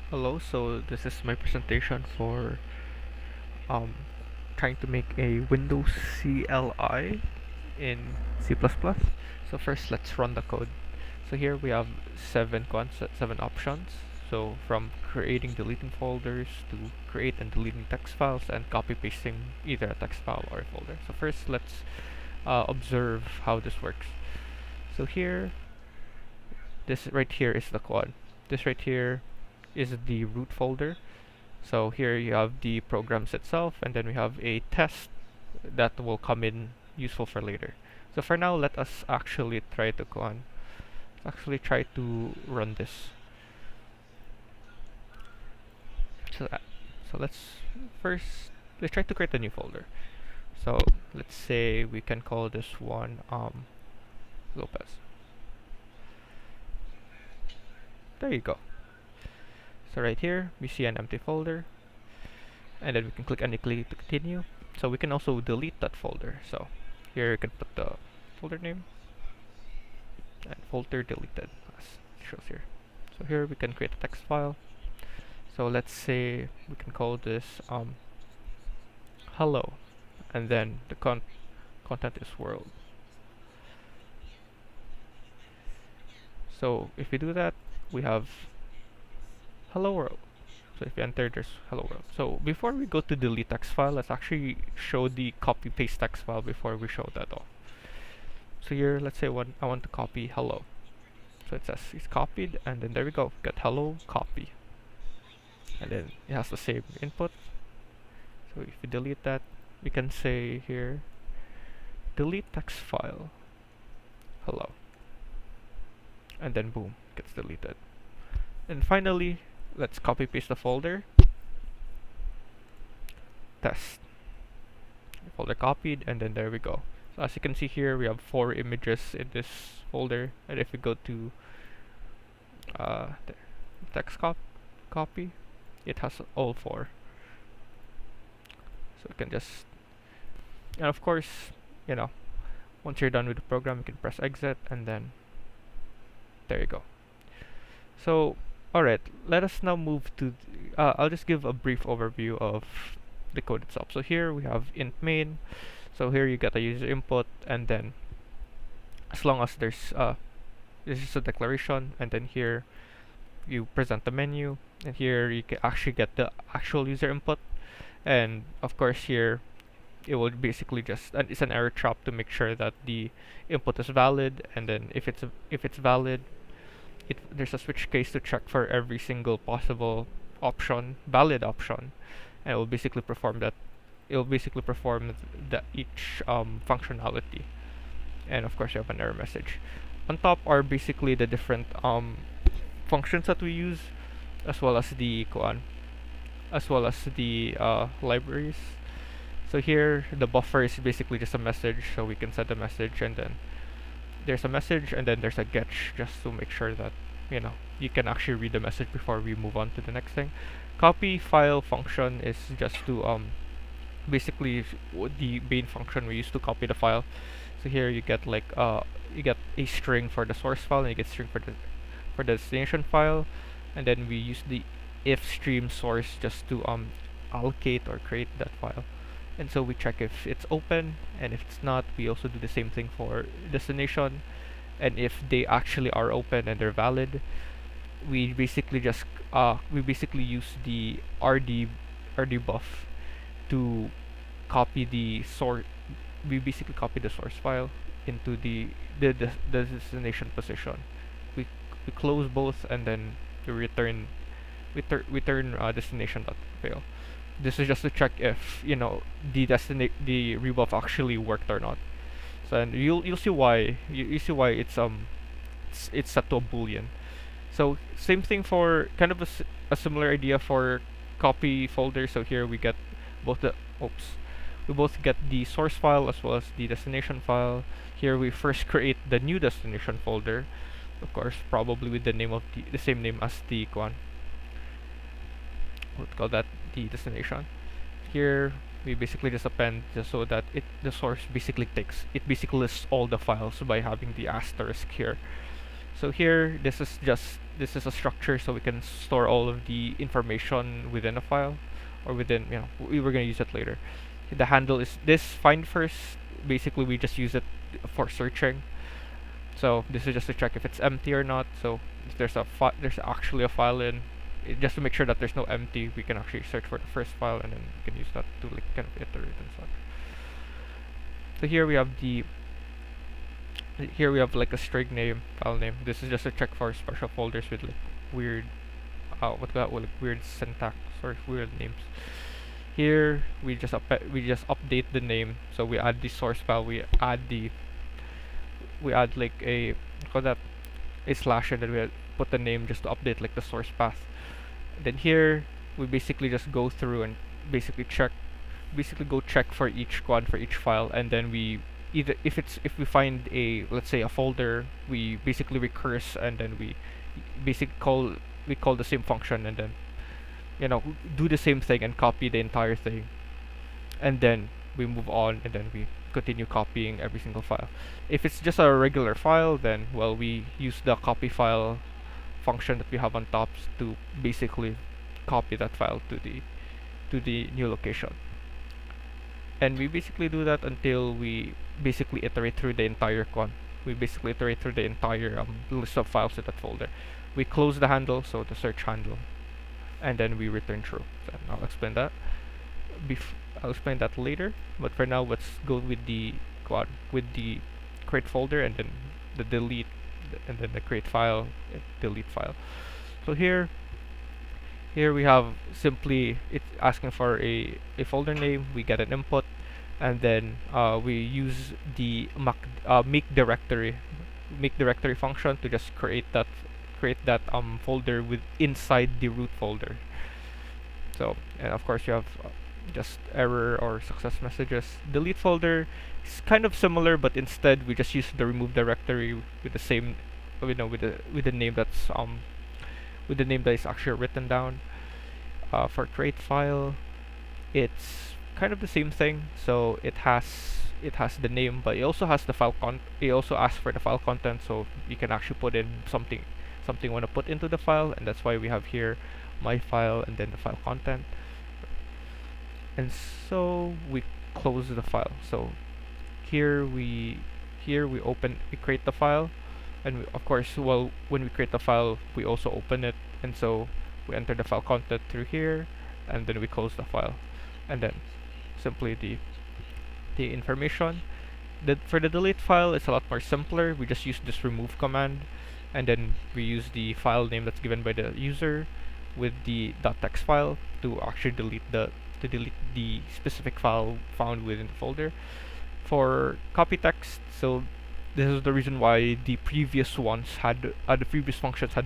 Hello, so this is my presentation for um, trying to make a Windows CLI in C++. So first, let's run the code. So here we have seven options. So from creating, deleting folders to create and deleting text files and copy pasting either a text file or a folder. So first, let's observe how this works. So here, this right here is the quad. This right here is the root folder. So here you have the programs itself, and then we have a test that will come in useful for later. So for now, let us actually try to try to run this. So, so let's try to create a new folder. So let's say we can call this one Lopez. There you go. So right here we see an empty folder, and then we can click any click to continue. So we can also delete that folder. So here you can put the folder name and folder deleted as it shows here. So here we can create a text file. So let's say we can call this hello, and then the content is world. So if we do that, we have hello world. So if you enter, there's hello world. So before we go to delete text file, let's actually show the copy paste text file before we show that off. So here, let's say I want to copy hello. So it says it's copied, and then there we go. Get hello copy, and then it has the same input. So if we delete that, we can say here delete text file hello, and then boom, gets deleted. And finally, let's copy paste the folder test, folder copied, and then there we go. So as you can see here, we have 4 images in this folder, and if we go to the text copy, it has all 4. So we can just, and of course, you know, once you're done with the program, you can press exit, and then there you go. So alright, let us now move to I'll just give a brief overview of the code itself. So here we have int main. So here you get a user input, and then as long as there's this is a declaration, and then here you present the menu, and here you can actually get the actual user input, and of course here it will basically just it's an error trap to make sure that the input is valid, and then if it's valid, there's a switch case to check for every single possible valid option, and it will basically perform that. It will basically perform each functionality, and of course you have an error message. On top are basically the different functions that we use, as well as the libraries. So here the buffer is basically just a message, so we can send a message, and then there's a message, and then there's a getch just to make sure that you can actually read the message before we move on to the next thing. Copy file function is just to basically the main function we use to copy the file. So here you get you get a string for the source file, and you get string for the destination file, and then we use the if stream source just to allocate or create that file. And so we check if it's open, and if it's not, we also do the same thing for destination. And if they actually are open and they're valid, we basically use the rd buff to copy the source. We basically copy the source file into the destination position. We close both, and then we return destination.fail. This is just to check if the rebuff actually worked or not. So, and you'll see why you see why it's set to a boolean. So same thing for kind of a similar idea for copy folder. So here we get both the we both get the source file as well as the destination file. Here we first create the new destination folder, of course probably with the name of the same name as the one. We'll call that the destination. Here we basically just append just so that the source basically lists all the files by having the asterisk here. So here, this is a structure so we can store all of the information within a file, or within, we're gonna use it later. The handle is this find first. Basically, we just use it for searching. So this is just to check if it's empty or not. So if there's actually a file in, just to make sure that there's no empty, we can actually search for the first file, and then we can use that to like kind of iterate and such. So here we have like a string name, file name. This is just to check for special folders with like weird, like weird syntax or weird names. Here we just update the name. So we add the source file. We add like call that a slash, and then we put the name just to update like the source path. Then here we basically just go through and basically go check for each for each file, and then we either if we find a, let's say, a folder, we basically recurse, and then we call the same function, and then do the same thing and copy the entire thing, and then we move on, and then we continue copying every single file. If it's just a regular file, then well, we use the copy file function that we have on top to basically copy that file to the new location. And we basically do that until we basically iterate through the entire we basically iterate through the entire list of files in that folder. We close the handle, so the search handle, and then we return true. So I'll explain that. I'll explain that later, but for now, let's go with the create folder, and then the delete, and then the create file, delete file. So here we have simply it's asking for a folder name. We get an input, and then we use the make directory function to just create that folder with inside the root folder. So, and of course you have just error or success messages. Delete folder is kind of similar, but instead we just use the remove directory with the same, with the name that's with the name that is actually written down. For create file, it's kind of the same thing. So it has the name, but it also has the file it also asks for the file content, so you can actually put in something you want to put into the file, and that's why we have here my file and then the file content. And so we close the file. So here we create the file, and of course, well, when we create the file, we also open it, and so we enter the file content through here, and then we close the file, and then simply the information. For the delete file, it's a lot more simpler. We just use this remove command, and then we use the file name that's given by the user with the .txt file to actually delete the specific file found within the folder. For copy text, so this is the reason why the previous functions had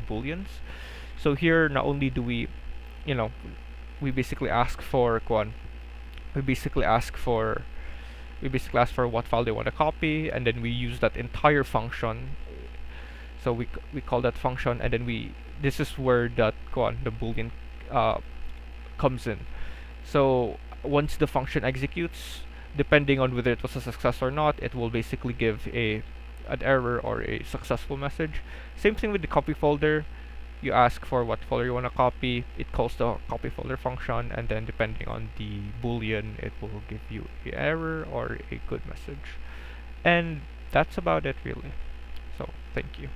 booleans. So here, not only do we, we basically ask for what file they want to copy, and then we use that entire function. So we call that function, and then this is where the boolean comes in. So once the function executes, depending on whether it was a success or not, it will basically give an error or a successful message. Same thing with the copy folder. You ask for what folder you want to copy, it calls the copy folder function, and then depending on the boolean, it will give you an error or a good message. And that's about it, really. So thank you.